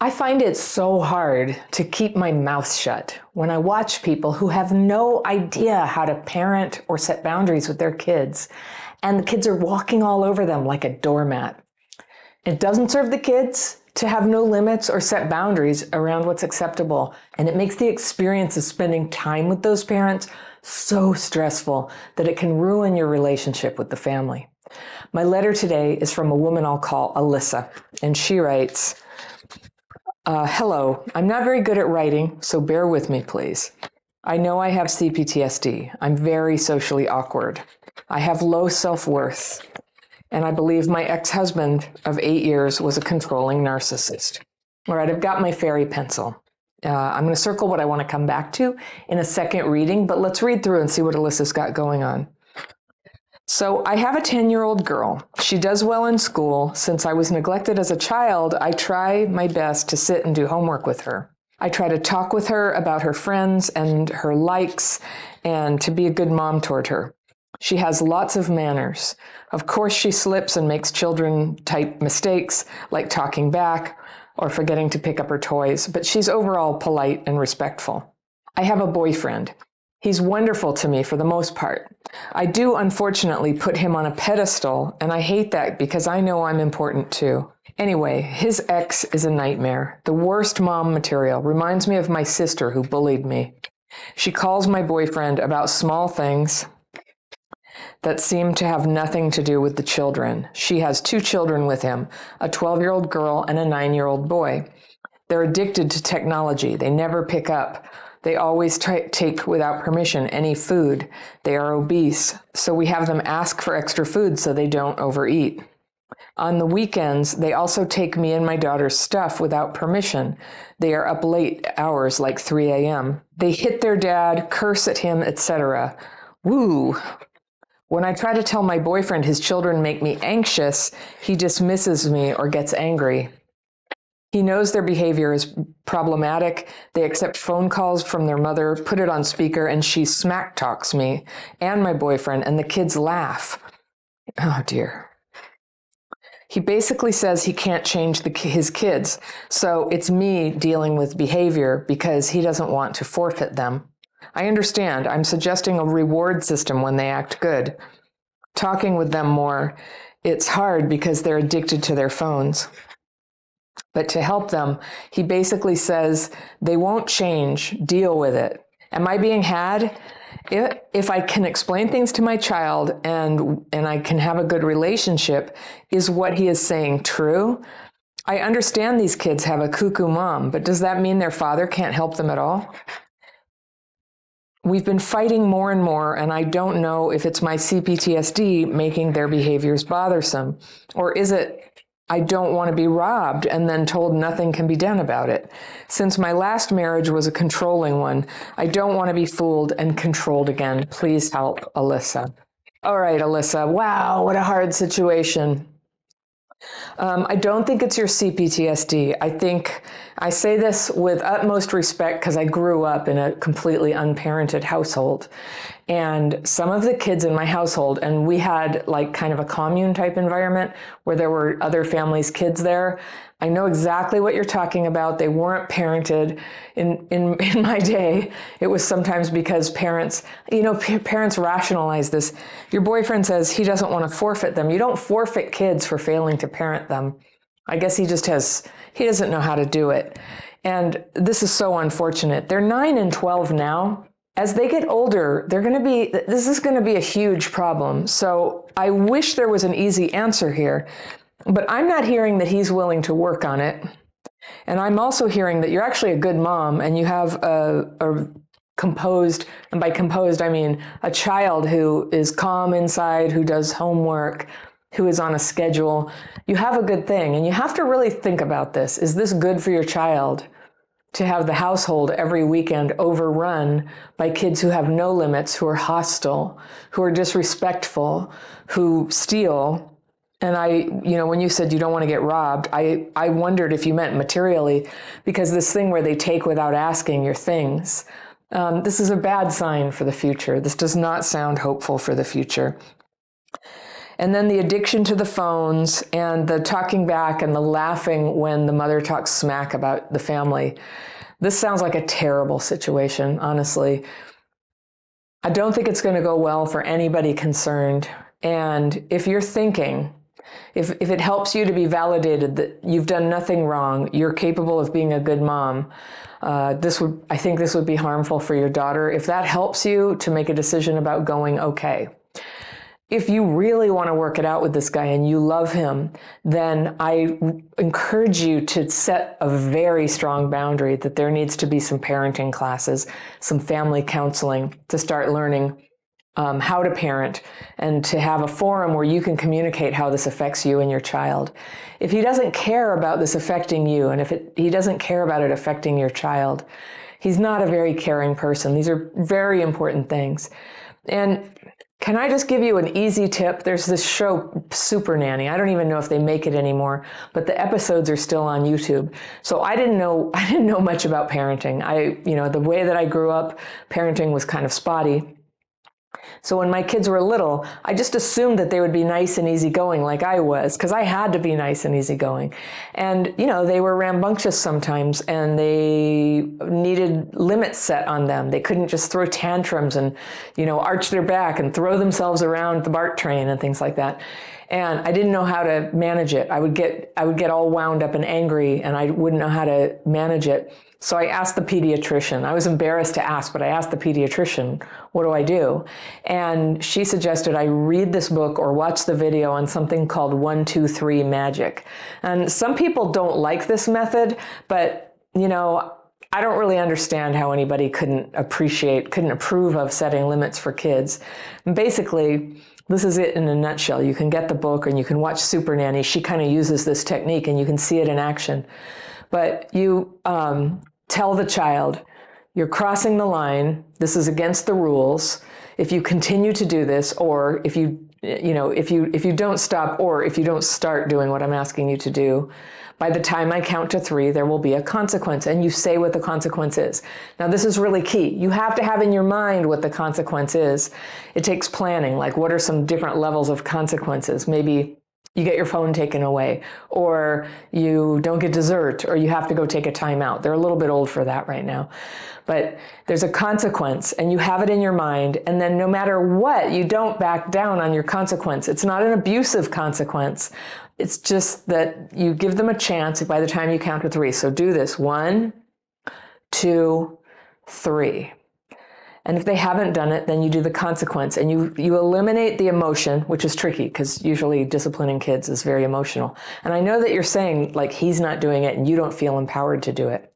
I find it so hard to keep my mouth shut when I watch people who have no idea how to parent or set boundaries with their kids, and the kids are walking all over them like a doormat. It doesn't serve the kids to have no limits or set boundaries around what's acceptable, and it makes the experience of spending time with those parents so stressful that it can ruin your relationship with the family. My letter today is from a woman I'll call Alyssa, and she writes, hello, I'm not very good at writing, so bear with me, please. I know I have CPTSD. I'm very socially awkward. I have low self-worth, and I believe my ex-husband of 8 years was a controlling narcissist. All right, I've got my fairy pencil. I'm going to circle what I want to come back to in a second reading, but let's read through and see what Alyssa's got going on. So I have a 10-year-old girl. She does well in school. Since I was neglected as a child, I try my best to sit and do homework with her. I try to talk with her about her friends and her likes and to be a good mom toward her. She has lots of manners. Of course, she slips and makes children-type mistakes like talking back or forgetting to pick up her toys, but she's overall polite and respectful. I have a boyfriend. He's wonderful to me for the most part. I do, unfortunately, put him on a pedestal, and I hate that because I know I'm important too. Anyway, his ex is a nightmare. The worst mom material. Reminds me of my sister who bullied me. She calls my boyfriend about small things that seem to have nothing to do with the children. She has 2 children with him, a 12-year-old girl and a 9-year-old boy. They're addicted to technology. They never pick up. They always take without permission any food. They are obese, so we have them ask for extra food so they don't overeat. On the weekends, they also take me and my daughter's stuff without permission. They are up late hours like 3 a.m. They hit their dad, curse at him, etc. Woo! When I try to tell my boyfriend his children make me anxious, he dismisses me or gets angry. He knows their behavior is problematic. They accept phone calls from their mother, put it on speaker, and she smack talks me and my boyfriend, and the kids laugh. Oh dear. He basically says he can't change his kids, so it's me dealing with behavior because he doesn't want to forfeit them. I understand. I'm suggesting a reward system when they act good. Talking with them more, it's hard because they're addicted to their phones. But to help them, he basically says, they won't change, deal with it. Am I being had? If I can explain things to my child and I can have a good relationship, is what he is saying true? I understand these kids have a cuckoo mom, but does that mean their father can't help them at all? We've been fighting more and more, and I don't know if it's my CPTSD making their behaviors bothersome, or is it I don't want to be robbed and then told nothing can be done about it. Since my last marriage was a controlling one, I don't want to be fooled and controlled again. Please help, Alyssa. All right, Alyssa. Wow, what a hard situation. I don't think it's your CPTSD. I say this with utmost respect because I grew up in a completely unparented household. And some of the kids in my household, and we had like kind of a commune type environment where there were other families' kids there. I know exactly what you're talking about. They weren't parented in my day. It was sometimes because parents, parents rationalize this. Your boyfriend says he doesn't want to forfeit them. You don't forfeit kids for failing to parent them. I guess he doesn't know how to do it. And this is so unfortunate. They're 9 and 12 now. As they get older, this is going to be a huge problem. So I wish there was an easy answer here, but I'm not hearing that he's willing to work on it. And I'm also hearing that you're actually a good mom and you have a composed, and by composed, I mean a child who is calm inside, who does homework, who is on a schedule. You have a good thing, and you have to really think about this. Is this good for your child? To have the household every weekend overrun by kids who have no limits, who are hostile, who are disrespectful, who steal. And when you said you don't want to get robbed, I wondered if you meant materially, because this thing where they take without asking your things, this is a bad sign for the future. This does not sound hopeful for the future. And then the addiction to the phones and the talking back and the laughing when the mother talks smack about the family. This sounds like a terrible situation, honestly. I don't think it's going to go well for anybody concerned. And if you're thinking, if it helps you to be validated that you've done nothing wrong, you're capable of being a good mom, I think this would be harmful for your daughter. If that helps you to make a decision about going, okay. If you really want to work it out with this guy and you love him, then I encourage you to set a very strong boundary that there needs to be some parenting classes, some family counseling to start learning how to parent and to have a forum where you can communicate how this affects you and your child. If he doesn't care about this affecting you, and if he doesn't care about it affecting your child, he's not a very caring person. These are very important things. And can I just give you an easy tip? There's this show, Super Nanny. I don't even know if they make it anymore, but the episodes are still on YouTube. So I didn't know much about parenting. The way that I grew up, parenting was kind of spotty. So when my kids were little, I just assumed that they would be nice and easygoing like I was, because I had to be nice and easygoing. And, they were rambunctious sometimes, and they needed limits set on them. They couldn't just throw tantrums and, arch their back and throw themselves around the BART train and things like that. And I didn't know how to manage it. I would get all wound up and angry, and I wouldn't know how to manage it. So I asked the pediatrician. I was embarrassed to ask, but I asked the pediatrician, what do I do? And she suggested I read this book or watch the video on something called 1, 2, 3 Magic. And some people don't like this method, but, I don't really understand how anybody couldn't approve of setting limits for kids. And basically, this is it in a nutshell. You can get the book and you can watch Super Nanny. She kind of uses this technique and you can see it in action. But you tell the child, you're crossing the line. This is against the rules. If you continue to do this, or if you don't stop, or if you don't start doing what I'm asking you to do, by the time I count to 3, there will be a consequence, and you say what the consequence is. Now, this is really key. You have to have in your mind what the consequence is. It takes planning, like what are some different levels of consequences? Maybe you get your phone taken away, or you don't get dessert, or you have to go take a timeout. They're a little bit old for that right now. But there's a consequence, and you have it in your mind, and then no matter what, you don't back down on your consequence. It's not an abusive consequence. It's just that you give them a chance by the time you count to 3. So do this, 1, 2, 3. And if they haven't done it, then you do the consequence, and you eliminate the emotion, which is tricky because usually disciplining kids is very emotional. And I know that you're saying like he's not doing it and you don't feel empowered to do it.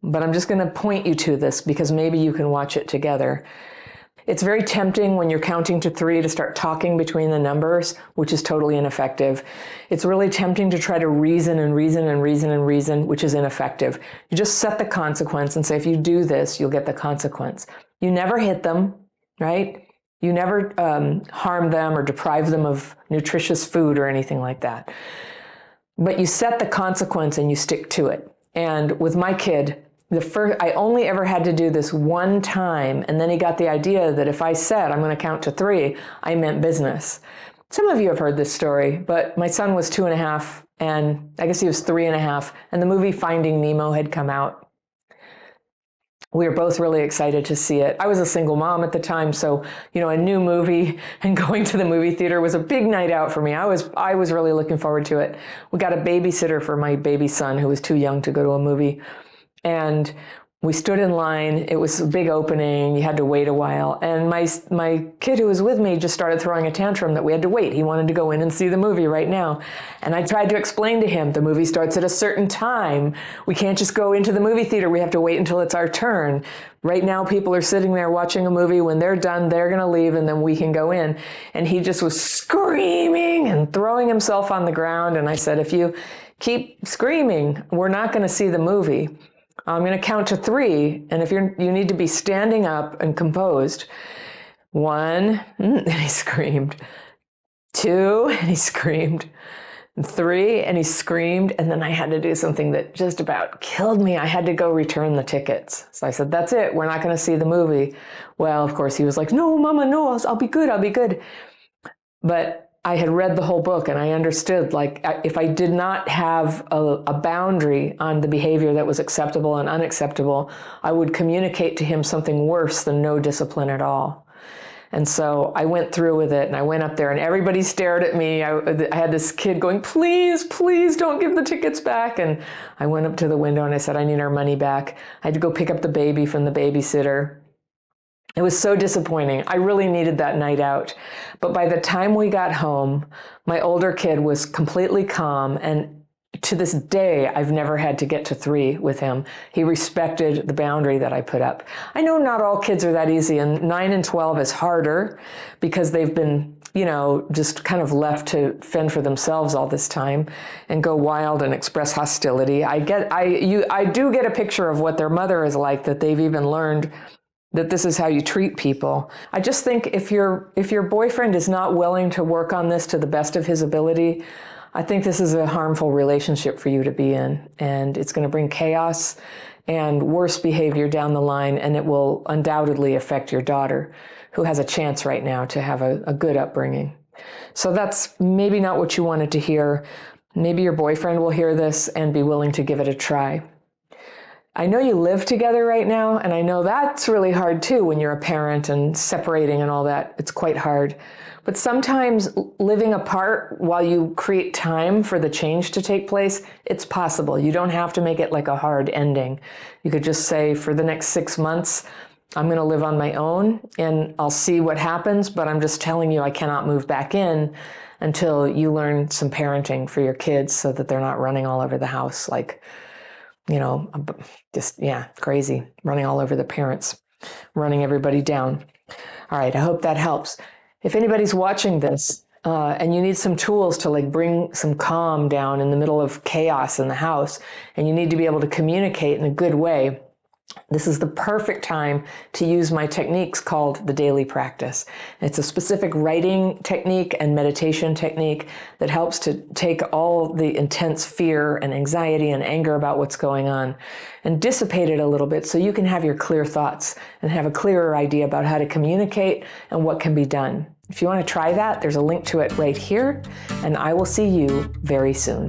But I'm just going to point you to this because maybe you can watch it together. It's very tempting when you're counting to 3 to start talking between the numbers, which is totally ineffective. It's really tempting to try to reason and reason and reason and reason, which is ineffective. You just set the consequence and say, if you do this, you'll get the consequence. You never hit them, right? You never harm them or deprive them of nutritious food or anything like that. But you set the consequence and you stick to it. And with my kid, I only ever had to do this one time, and then he got the idea that if I said I'm going to count to 3, I meant business. Some of you have heard this story, but my son was 2.5, and I guess he was 3.5, and the movie Finding Nemo had come out. We were both really excited to see it. I was a single mom at the time, so a new movie and going to the movie theater was a big night out for me. I was really looking forward to it. We got a babysitter for my baby son who was too young to go to a movie. And we stood in line. It was a big opening. You had to wait a while. And my kid who was with me just started throwing a tantrum that we had to wait. He wanted to go in and see the movie right now. And I tried to explain to him, the movie starts at a certain time. We can't just go into the movie theater. We have to wait until it's our turn. Right now, people are sitting there watching a movie. When they're done, they're going to leave, and then we can go in. And he just was screaming and throwing himself on the ground. And I said, if you keep screaming, we're not going to see the movie. I'm going to count to 3, and if you need to be standing up and composed. 1, and he screamed. 2, and he screamed. 3, and he screamed, and then I had to do something that just about killed me. I had to go return the tickets. So I said, that's it. We're not going to see the movie. Well, of course, he was like, no, Mama, no, I'll be good. I'll be good. But I had read the whole book and I understood, like, if I did not have a boundary on the behavior that was acceptable and unacceptable, I would communicate to him something worse than no discipline at all. And so I went through with it, and I went up there and everybody stared at me. I had this kid going, please, please don't give the tickets back. And I went up to the window and I said, I need our money back. I had to go pick up the baby from the babysitter. It was so disappointing. I really needed that night out. But by the time we got home, my older kid was completely calm. And to this day, I've never had to get to 3 with him. He respected the boundary that I put up. I know not all kids are that easy, and 9 and 12 is harder because they've been, just kind of left to fend for themselves all this time and go wild and express hostility. I do get a picture of what their mother is like, that they've even learned that this is how you treat people. I just think if your boyfriend is not willing to work on this to the best of his ability, I think this is a harmful relationship for you to be in, and it's going to bring chaos and worse behavior down the line, and it will undoubtedly affect your daughter, who has a chance right now to have a good upbringing. So that's maybe not what you wanted to hear. Maybe your boyfriend will hear this and be willing to give it a try. I know you live together right now, and I know that's really hard too when you're a parent and separating and all that. It's quite hard. But sometimes living apart while you create time for the change to take place, it's possible. You don't have to make it like a hard ending. You could just say, for the next 6 months, I'm going to live on my own and I'll see what happens, but I'm just telling you I cannot move back in until you learn some parenting for your kids so that they're not running all over the house like, crazy, running all over the parents, running everybody down. All right, I hope that helps. If anybody's watching this and you need some tools to bring some calm down in the middle of chaos in the house, and you need to be able to communicate in a good way, this is the perfect time to use my techniques called the daily practice. It's a specific writing technique and meditation technique that helps to take all the intense fear and anxiety and anger about what's going on and dissipate it a little bit so you can have your clear thoughts and have a clearer idea about how to communicate and what can be done. If you want to try that, there's a link to it right here, and I will see you very soon.